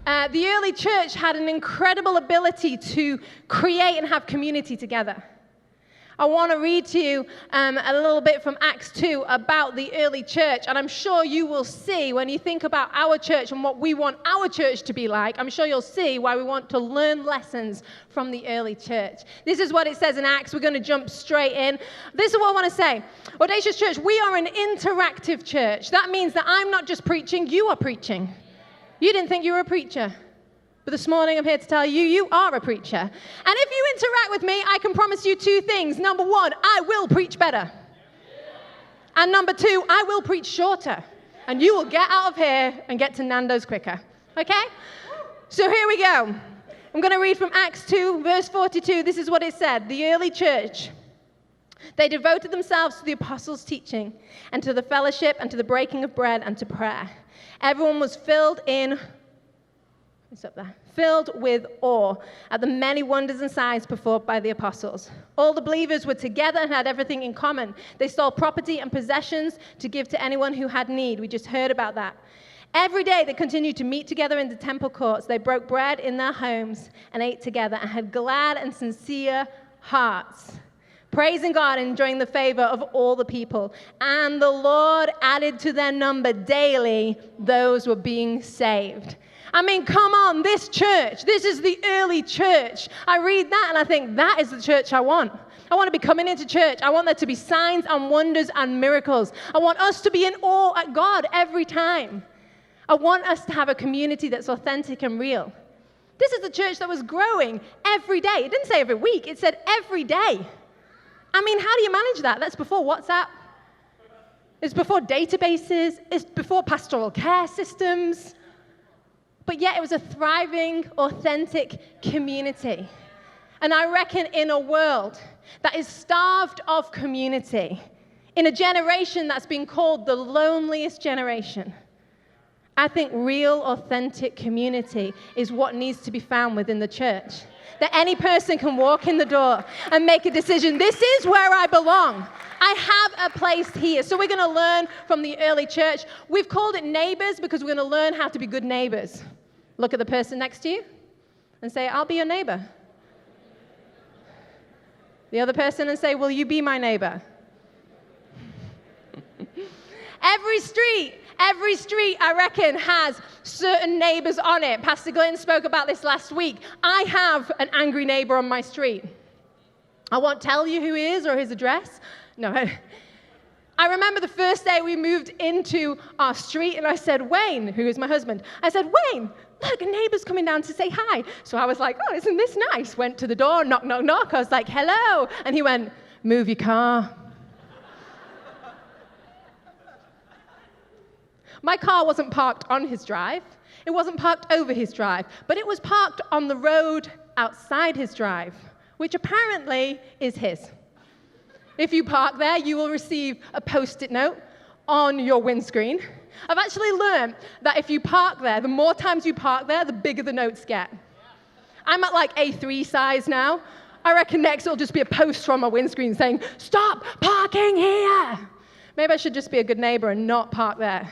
The early church had an incredible ability to create and have community together. I want to read to you a little bit from Acts 2 about the early church, and I'm sure you will see when you think about our church and what we want our church to be like, I'm sure you'll see why we want to learn lessons from the early church. This is what it says in Acts. We're going to jump straight in. This is what I want to say. Audacious Church, we are an interactive church. That means that I'm not just preaching, you are preaching. You didn't think you were a preacher. But this morning, I'm here to tell you, you are a preacher. And if you interact with me, I can promise you two things. Number one, I will preach better. And number two, I will preach shorter. And you will get out of here and get to Nando's quicker. Okay? So here we go. I'm going to read from Acts 2, verse 42. This is what it said. The early church, they devoted themselves to the apostles' teaching and to the fellowship and to the breaking of bread and to prayer. Everyone was filled with awe at the many wonders and signs performed by the apostles. All the believers were together and had everything in common. They sold property and possessions to give to anyone who had need. We just heard about that. Every day they continued to meet together in the temple courts. They broke bread in their homes and ate together and had glad and sincere hearts, praising God and enjoying the favor of all the people. And the Lord added to their number daily those who were being saved. I mean, come on, this church, this is the early church. I read that and I think that is the church I want. I want to be coming into church. I want there to be signs and wonders and miracles. I want us to be in awe at God every time. I want us to have a community that's authentic and real. This is the church that was growing every day. It didn't say every week, it said every day. I mean, how do you manage that? That's before WhatsApp. It's before databases. It's before pastoral care systems. But yet it was a thriving, authentic community. And I reckon in a world that is starved of community, in a generation that's been called the loneliest generation, I think real, authentic community is what needs to be found within the church. That any person can walk in the door and make a decision. This is where I belong. I have a place here. So we're going to learn from the early church. We've called it neighbors because we're going to learn how to be good neighbors. Look at the person next to you and say, I'll be your neighbor. The other person and say, will you be my neighbor? Every street, I reckon, has certain neighbors on it. Pastor Glenn spoke about this last week. I have an angry neighbor on my street. I won't tell you who he is or his address. No. I remember the first day we moved into our street, and I said, Wayne, who is my husband, I said, Wayne, look, a neighbor's coming down to say hi. So I was like, oh, isn't this nice? Went to the door, knock, knock, knock. I was like, hello. And he went, move your car. My car wasn't parked on his drive. It wasn't parked over his drive, but it was parked on the road outside his drive, which apparently is his. If you park there, you will receive a Post-it note on your windscreen. I've actually learned that if you park there, the more times you park there, the bigger the notes get. I'm at like A3 size now. I reckon next it'll just be a poster on my windscreen saying, stop parking here. Maybe I should just be a good neighbor and not park there.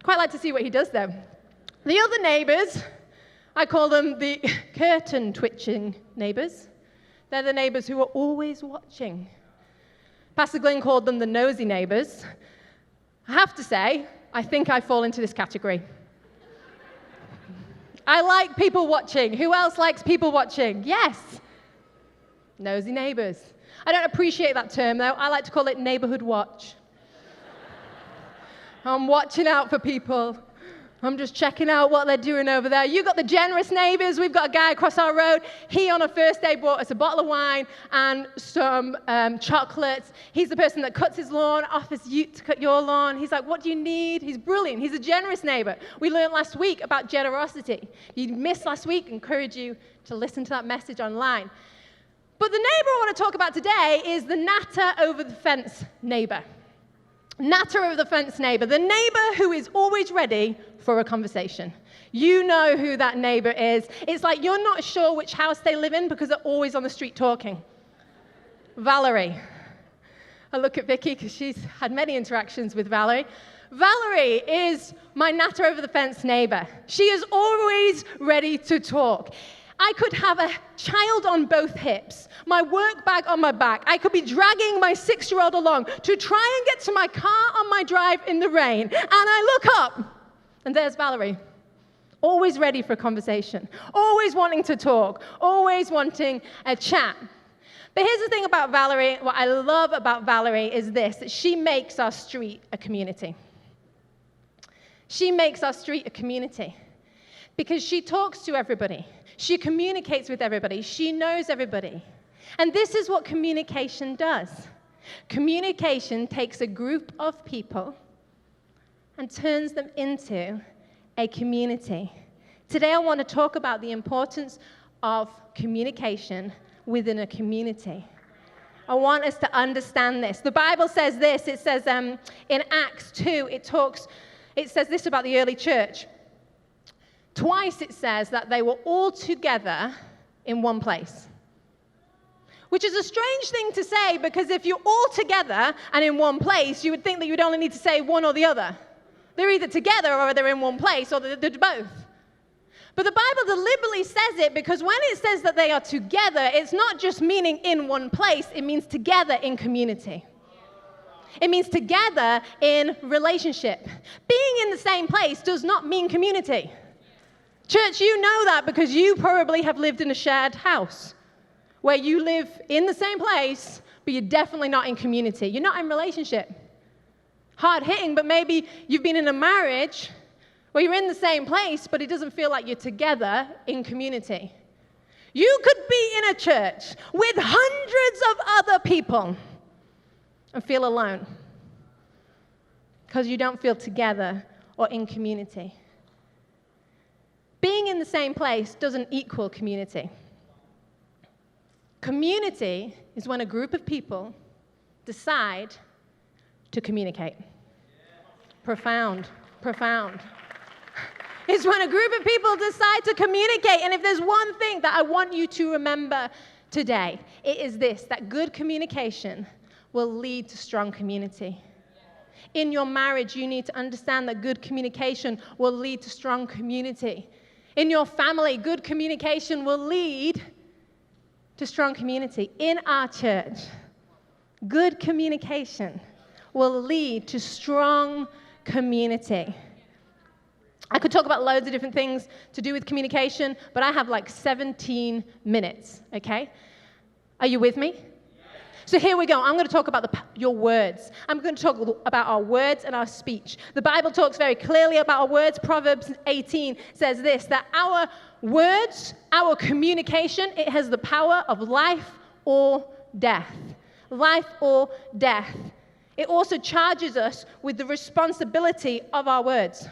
Quite like to see what he does though. The other neighbors, I call them the curtain-twitching neighbors. They're the neighbors who are always watching. Pastor Glenn called them the nosy neighbors. I have to say, I think I fall into this category. I like people watching. Who else likes people watching? Yes. Nosy neighbors. I don't appreciate that term, though. I like to call it neighborhood watch. I'm watching out for people. I'm just checking out what they're doing over there. You've got the generous neighbors. We've got a guy across our road. He, on a first day, bought us a bottle of wine and some chocolates. He's the person that cuts his lawn, offers you to cut your lawn. He's like, what do you need? He's brilliant. He's a generous neighbor. We learned last week about generosity. If you missed last week, I encourage you to listen to that message online. But the neighbor I want to talk about today is the Natter over the fence neighbor. Natter over the fence neighbor, the neighbor who is always ready for a conversation. You know who that neighbor is. It's like you're not sure which house they live in because they're always on the street talking. Valerie. I look at Vicky because she's had many interactions with Valerie. Valerie is my Natter over the fence neighbor. She is always ready to talk. I could have a child on both hips, my work bag on my back. I could be dragging my 6-year-old along to try and get to my car on my drive in the rain. And I look up, and there's Valerie, always ready for a conversation, always wanting to talk, always wanting a chat. But here's the thing about Valerie. What I love about Valerie is this, that she makes our street a community. She makes our street a community because she talks to everybody. She communicates with everybody. She knows everybody. And this is what communication does. Communication takes a group of people and turns them into a community. Today I want to talk about the importance of communication within a community. I want us to understand this. The Bible says this. It says in Acts 2, it says this about the early church. Twice it says that they were all together in one place. Which is a strange thing to say, because if you're all together and in one place, you would think that you would only need to say one or the other. They're either together or they're in one place, or they're both. But the Bible deliberately says it because when it says that they are together, it's not just meaning in one place, it means together in community. It means together in relationship. Being in the same place does not mean community. Church, you know that because you probably have lived in a shared house where you live in the same place, but you're definitely not in community. You're not in relationship. Hard hitting, but maybe you've been in a marriage where you're in the same place, but it doesn't feel like you're together in community. You could be in a church with hundreds of other people and feel alone because you don't feel together or in community. Being in the same place doesn't equal community. Community is when a group of people decide to communicate. Profound. It's when a group of people decide to communicate. And if there's one thing that I want you to remember today, it is this, that good communication will lead to strong community. In your marriage, you need to understand that good communication will lead to strong community. In your family, good communication will lead to strong community. In our church, good communication will lead to strong community. I could talk about loads of different things to do with communication, but I have like 17 minutes, okay? Are you with me? So here we go. I'm going to talk about your words. I'm going to talk about our words and our speech. The Bible talks very clearly about our words. Proverbs 18 says this, that our words, our communication, it has the power of life or death. Life or death. It also charges us with the responsibility of our words.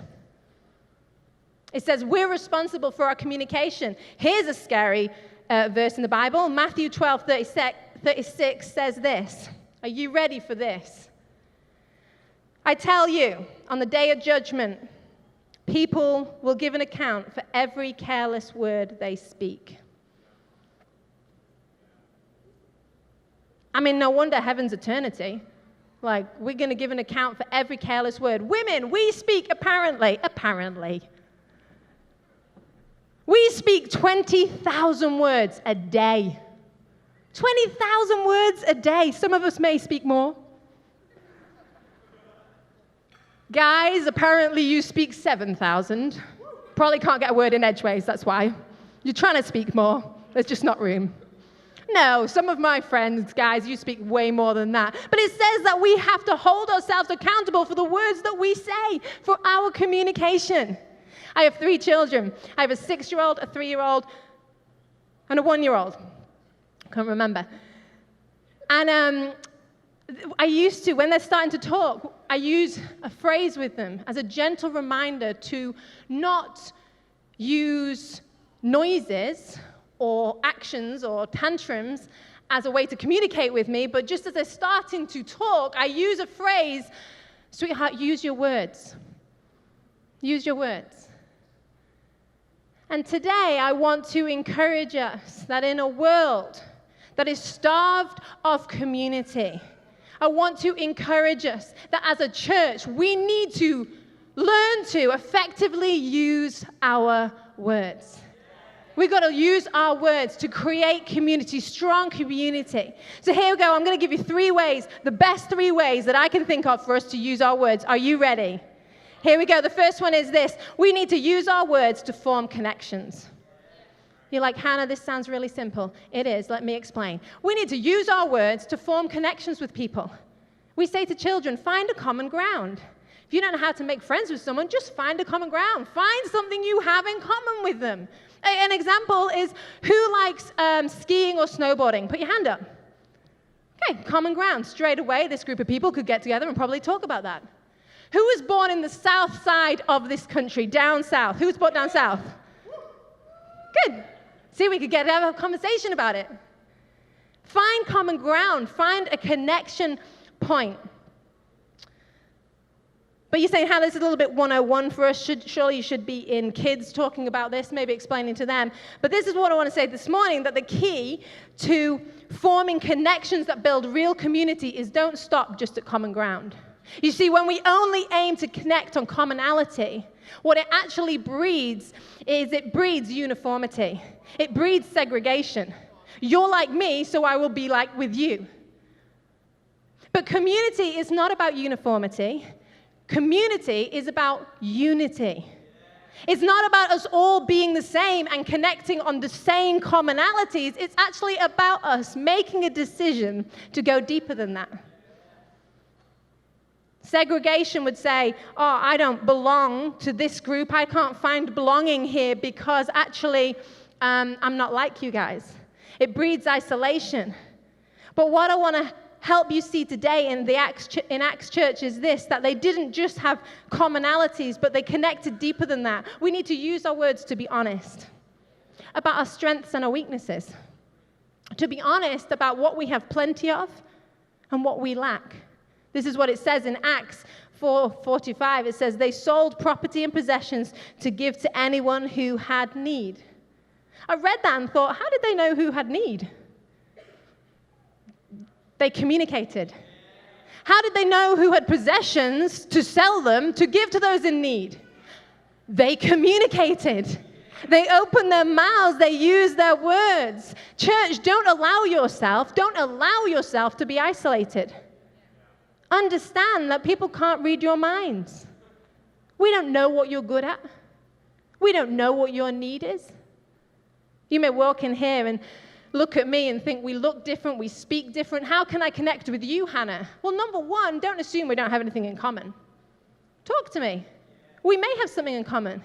It says we're responsible for our communication. Here's a scary verse in the Bible. Matthew 12:36 says this. Are you ready for this? I tell you, on the day of judgment, people will give an account for every careless word they speak. I mean, no wonder heaven's eternity. Like, we're going to give an account for every careless word. Women, we speak apparently. We speak 20,000 words a day. 20,000 words a day. Some of us may speak more. Guys, apparently you speak 7,000. Probably can't get a word in edgeways, that's why. You're trying to speak more. There's just not room. No, some of my friends, guys, you speak way more than that. But it says that we have to hold ourselves accountable for the words that we say, for our communication. I have 3 children. I have a 6-year-old, a 3-year-old, and a 1-year-old. Can't remember. And I used to, when they're starting to talk, I use a phrase with them as a gentle reminder to not use noises or actions or tantrums as a way to communicate with me, but just as they're starting to talk, I use a phrase, sweetheart, use your words. Use your words. And today I want to encourage us that in a world that is starved of community, I want to encourage us that as a church, we need to learn to effectively use our words. We've got to use our words to create community, strong community. So here we go. I'm going to give you 3 ways, the best 3 ways that I can think of for us to use our words. Are you ready? Here we go. The first one is this. We need to use our words to form connections. You're like, Hannah, this sounds really simple. It is. Let me explain. We need to use our words to form connections with people. We say to children, find a common ground. If you don't know how to make friends with someone, just find a common ground. Find something you have in common with them. An example is, who likes skiing or snowboarding? Put your hand up. Okay, common ground. Straight away, this group of people could get together and probably talk about that. Who was born in the south side of this country, down south? Who was born down south? Good. See, we could have a conversation about it. Find common ground. Find a connection point. But you're saying, how this is a little bit 101 for us. Surely you should be in kids talking about this, maybe explaining to them. But this is what I want to say this morning, that the key to forming connections that build real community is don't stop just at common ground. You see, when we only aim to connect on commonality, what it actually breeds is it breeds uniformity. It breeds segregation. You're like me, so I will be like with you. But community is not about uniformity. Community is about unity. It's not about us all being the same and connecting on the same commonalities. It's actually about us making a decision to go deeper than that. Segregation would say, oh, I don't belong to this group. I can't find belonging here because actually I'm not like you guys. It breeds isolation. But what I want to help you see today in Acts Church is this, that they didn't just have commonalities, but they connected deeper than that. We need to use our words to be honest about our strengths and our weaknesses, to be honest about what we have plenty of and what we lack. This is what it says in Acts 4:45. It says, they sold property and possessions to give to anyone who had need. I read that and thought, how did they know who had need? They communicated. How did they know who had possessions to sell them, to give to those in need? They communicated. They opened their mouths. They used their words. Church, don't allow yourself to be isolated. Understand that people can't read your minds. We don't know what you're good at. We don't know what your need is. You may walk in here and look at me and think we look different, we speak different. How can I connect with you, Hannah? Well, number one, don't assume we don't have anything in common. Talk to me. We may have something in common.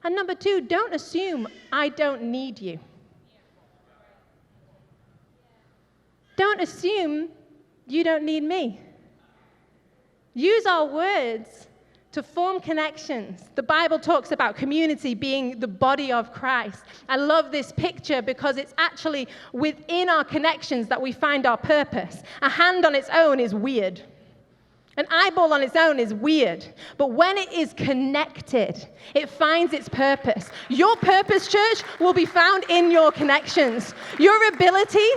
And number two, don't assume I don't need you. Don't assume you don't need me. Use our words to form connections. The Bible talks about community being the body of Christ. I love this picture because it's actually within our connections that we find our purpose. A hand on its own is weird. An eyeball on its own is weird. But when it is connected, it finds its purpose. Your purpose, church, will be found in your connections. Your ability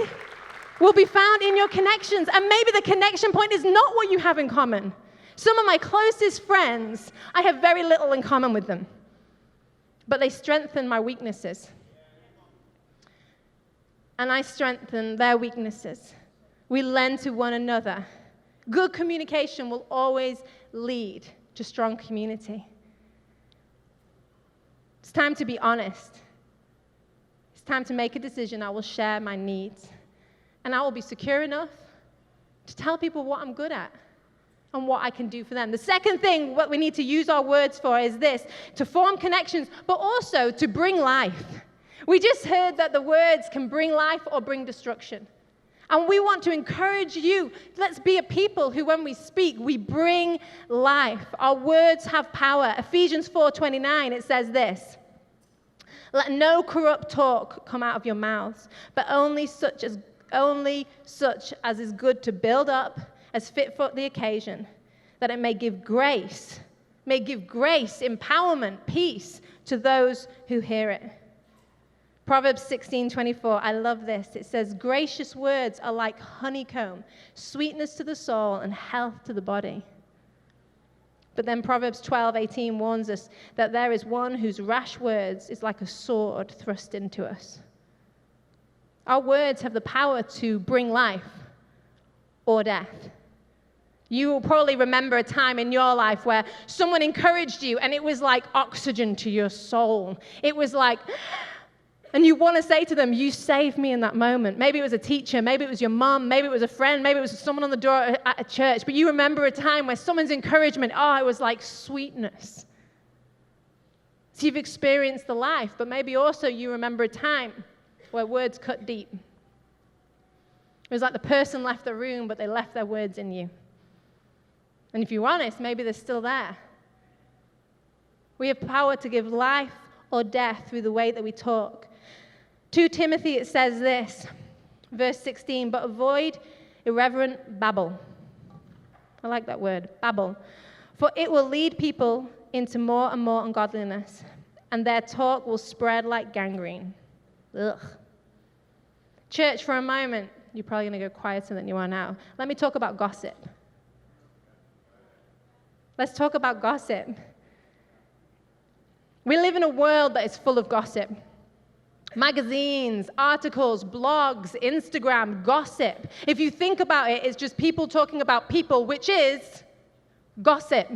will be found in your connections. And maybe the connection point is not what you have in common. Some of my closest friends, I have very little in common with them, but they strengthen my weaknesses. And I strengthen their weaknesses. We lend to one another. Good communication will always lead to strong community. It's time to be honest. It's time to make a decision. I will share my needs. And I will be secure enough to tell people what I'm good at and what I can do for them. The second thing, what we need to use our words for is this, to form connections, but also to bring life. We just heard that the words can bring life or bring destruction. And we want to encourage you, let's be a people who, when we speak, we bring life. Our words have power. Ephesians 4:29, it says this, let no corrupt talk come out of your mouths, but only such as is good to build up, as fit for the occasion, that it may give grace, empowerment, peace to those who hear it. Proverbs 16:24, I love this. It says, gracious words are like honeycomb, sweetness to the soul and health to the body. But then Proverbs 12:18 warns us that there is one whose rash words is like a sword thrust into us. Our words have the power to bring life or death. You will probably remember a time in your life where someone encouraged you and it was like oxygen to your soul. It was like, and you want to say to them, you saved me in that moment. Maybe it was a teacher, maybe it was your mom, maybe it was a friend, maybe it was someone on the door at a church, but you remember a time where someone's encouragement, it was like sweetness. So you've experienced the life, but maybe also you remember a time where words cut deep. It was like the person left the room, but they left their words in you. And if you're honest, maybe they're still there. We have power to give life or death through the way that we talk. 2 Timothy, it says this, verse 16, but avoid irreverent babble. I like that word, babble. For it will lead people into more and more ungodliness, and their talk will spread like gangrene. Ugh. Church, for a moment, you're probably going to go quieter than you are now. Let me talk about gossip. Let's talk about gossip. We live in a world that is full of gossip. Magazines, articles, blogs, Instagram, gossip. If you think about it, it's just people talking about people, which is gossip.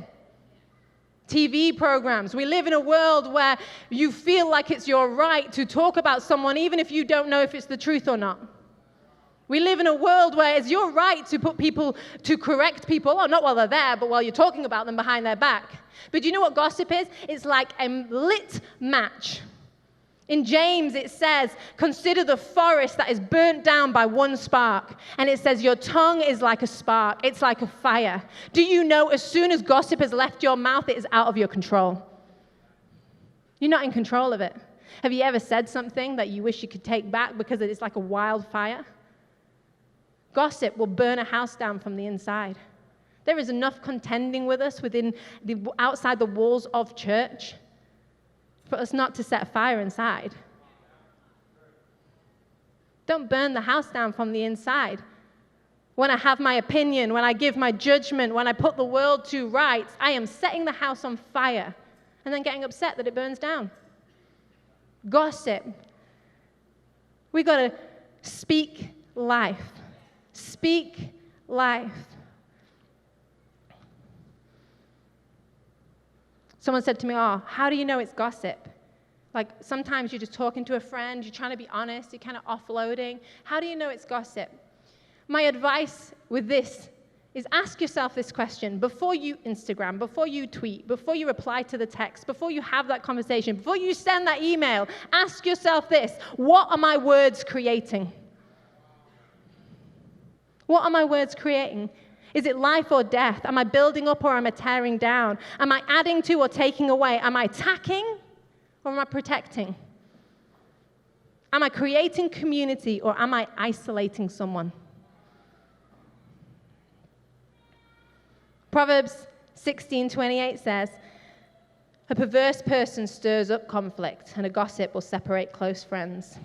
TV programs. We live in a world where you feel like it's your right to talk about someone even if you don't know if it's the truth or not. We live in a world where it's your right to correct people, or not while they're there, but while you're talking about them behind their back. But do you know what gossip is? It's like a lit match. In James, it says, consider the forest that is burnt down by one spark. And it says, your tongue is like a spark. It's like a fire. Do you know as soon as gossip has left your mouth, it is out of your control? You're not in control of it. Have you ever said something that you wish you could take back because it is like a wildfire? Gossip will burn a house down from the inside. There is enough contending with us outside the walls of church for us not to set fire inside. Don't burn the house down from the inside. When I have my opinion, when I give my judgment, when I put the world to rights, I am setting the house on fire and then getting upset that it burns down. Gossip. We got to speak life. Speak life. Someone said to me, how do you know it's gossip? Like sometimes you're just talking to a friend, you're trying to be honest, you're kind of offloading. How do you know it's gossip? My advice with this is ask yourself this question before you Instagram, before you tweet, before you reply to the text, before you have that conversation, before you send that email, ask yourself this: what are my words creating? What are my words creating? Is it life or death? Am I building up or am I tearing down? Am I adding to or taking away? Am I attacking or am I protecting? Am I creating community or am I isolating someone? Proverbs 16:28 says, a perverse person stirs up conflict and a gossip will separate close friends.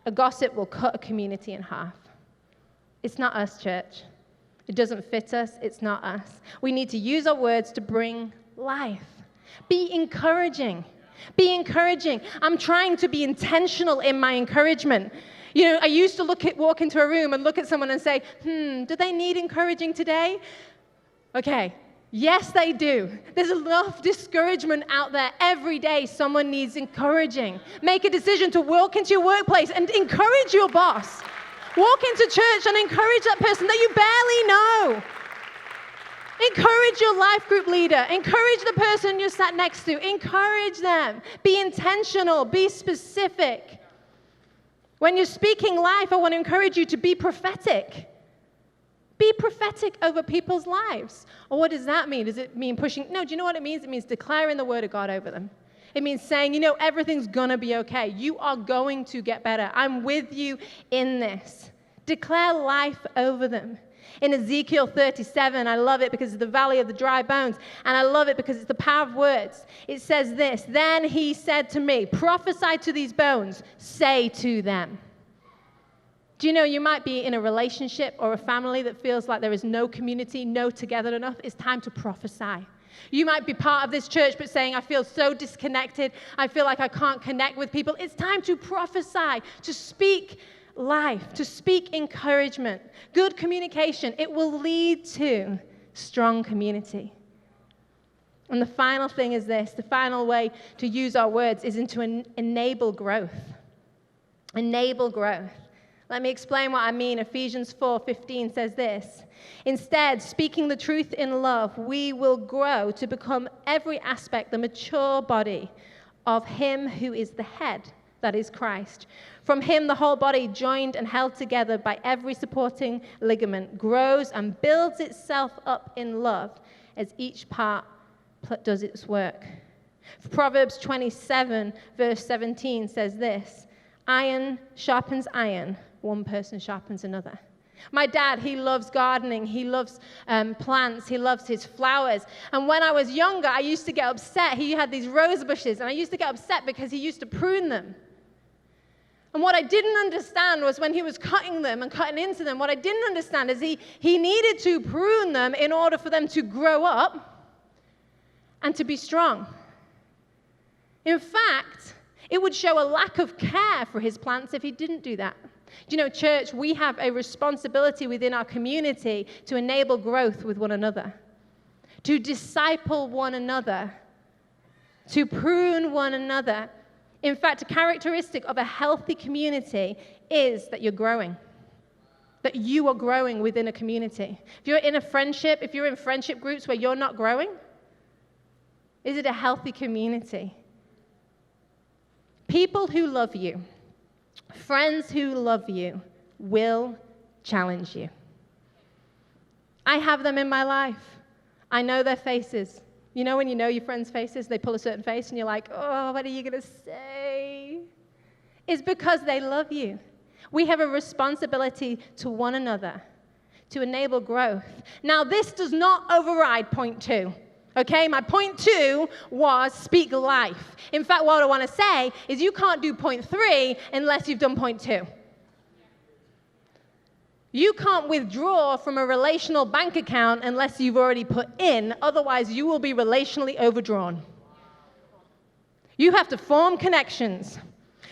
A gossip will cut a community in half. It's not us, church. It doesn't fit us. It's not us. We need to use our words to bring life. Be encouraging. Be encouraging. I'm trying to be intentional in my encouragement. You know, I used to walk into a room and look at someone and say, do they need encouraging today? Okay, yes, they do. There's enough discouragement out there. Every day, someone needs encouraging. Make a decision to walk into your workplace and encourage your boss. Walk into church and encourage that person that you barely know. Encourage your life group leader. Encourage the person you're sat next to. Encourage them. Be intentional. Be specific. When you're speaking life, I want to encourage you to be prophetic. Be prophetic over people's lives. Or what does that mean? Does it mean pushing? No, do you know what it means? It means declaring the word of God over them. It means saying, everything's going to be okay. You are going to get better. I'm with you in this. Declare life over them. In Ezekiel 37, I love it because it's the valley of the dry bones, and I love it because it's the power of words. It says this, "Then he said to me, prophesy to these bones, say to them." Do you know you might be in a relationship or a family that feels like there is no community, no together enough? It's time to prophesy. You might be part of this church but saying, I feel so disconnected. I feel like I can't connect with people. It's time to prophesy, to speak life, to speak encouragement. Good communication, it will lead to strong community. And the final thing is this, the final way to use our words is to enable growth. Enable growth. Let me explain what I mean. Ephesians 4:15 says this, "Instead, speaking the truth in love, we will grow to become every aspect the mature body of him who is the head, that is Christ. From him, the whole body, joined and held together by every supporting ligament, grows and builds itself up in love as each part does its work." Proverbs 27, verse 17 says this, "Iron sharpens iron, one person sharpens another." My dad, he loves gardening, he loves plants, he loves his flowers. And when I was younger, I used to get upset. He had these rose bushes, and I used to get upset because he used to prune them. And what I didn't understand was when he was cutting them and cutting into them, what I didn't understand is he needed to prune them in order for them to grow up and to be strong. In fact, it would show a lack of care for his plants if he didn't do that. Do you know, church, we have a responsibility within our community to enable growth with one another, to disciple one another, to prune one another. In fact, a characteristic of a healthy community is that you're growing, that you are growing within a community. If you're in a friendship, if you're in friendship groups where you're not growing, is it a healthy community? People who love you, friends who love you, will challenge you. I have them in my life. I know their faces. You know when you know your friends' faces, they pull a certain face and you're like, oh, what are you going to say? It's because they love you. We have a responsibility to one another to enable growth. Now, this does not override point 2. Okay, my point 2 was speak life. In fact, what I want to say is you can't do point 3 unless you've done point 2. You can't withdraw from a relational bank account unless you've already put in, otherwise you will be relationally overdrawn. You have to form connections.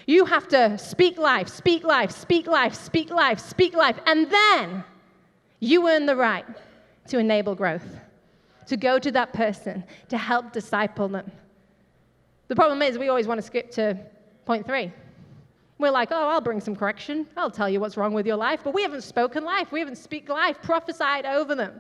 You have to speak life, speak life, speak life, speak life, speak life, and then you earn the right to enable growth, to go to that person, to help disciple them. The problem is we always want to skip to point 3. We're like, oh, I'll bring some correction. I'll tell you what's wrong with your life. But we haven't spoken life. We haven't speak life, prophesied over them.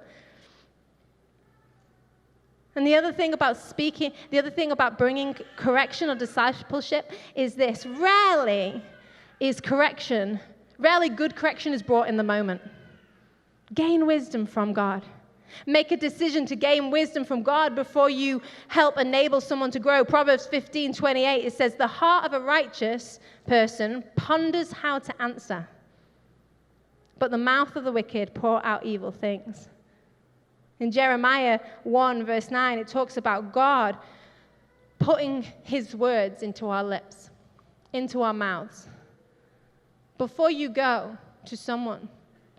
And the other thing about speaking, the other thing about bringing correction or discipleship is this. Rarely good correction is brought in the moment. Gain wisdom from God. Make a decision to gain wisdom from God before you help enable someone to grow. Proverbs 15:28, it says, the heart of a righteous person ponders how to answer, but the mouth of the wicked pour out evil things. In Jeremiah 1, verse 9, it talks about God putting his words into our lips, into our mouths. Before you go to someone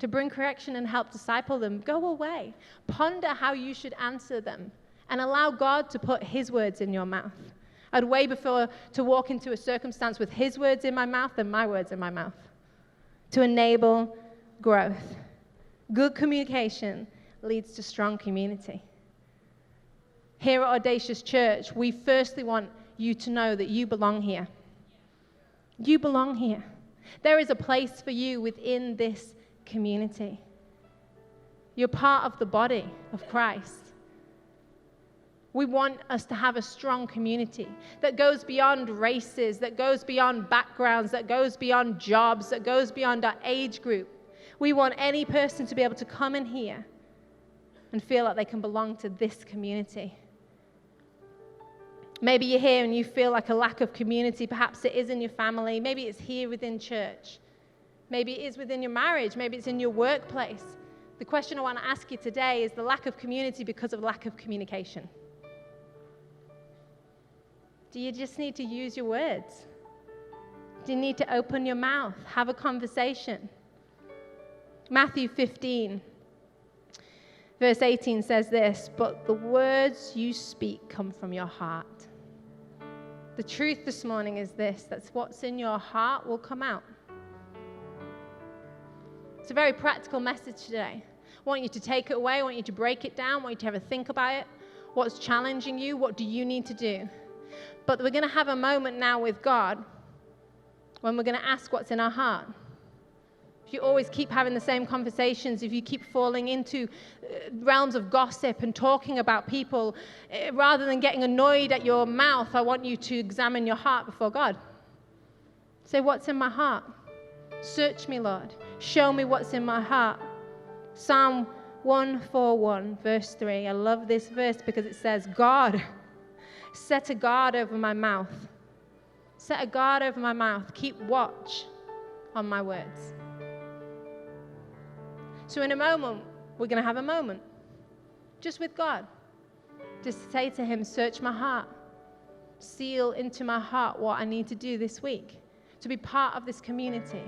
to bring correction and help disciple them, go away. Ponder how you should answer them and allow God to put his words in your mouth. I'd way prefer to walk into a circumstance with his words in my mouth than my words in my mouth to enable growth. Good communication leads to strong community. Here at Audacious Church, we firstly want you to know that you belong here. You belong here. There is a place for you within this community. You're part of the body of Christ. We want us to have a strong community that goes beyond races, that goes beyond backgrounds, that goes beyond jobs, that goes beyond our age group. We want any person to be able to come in here and feel like they can belong to this community. Maybe you're here and you feel like a lack of community. Perhaps it is in your family. Maybe it's here within church. Maybe it is within your marriage. Maybe it's in your workplace. The question I want to ask you today is the lack of community because of lack of communication. Do you just need to use your words? Do you need to open your mouth, have a conversation? Matthew 15, verse 18 says this, "But the words you speak come from your heart." The truth this morning is this, that's what's in your heart will come out. It's a very practical message today. I want you to take it away. I want you to break it down. I want you to have a think about it. What's challenging you? What do you need to do? But we're going to have a moment now with God when we're going to ask what's in our heart. If you always keep having the same conversations, if you keep falling into realms of gossip and talking about people, rather than getting annoyed at your mouth, I want you to examine your heart before God. Say, what's in my heart? Search me, Lord. Show me what's in my heart. Psalm 141, verse 3. I love this verse because it says, God, set a guard over my mouth. Set a guard over my mouth. Keep watch on my words. So in a moment, we're going to have a moment just with God. Just say to him, search my heart. Seal into my heart what I need to do this week to be part of this community.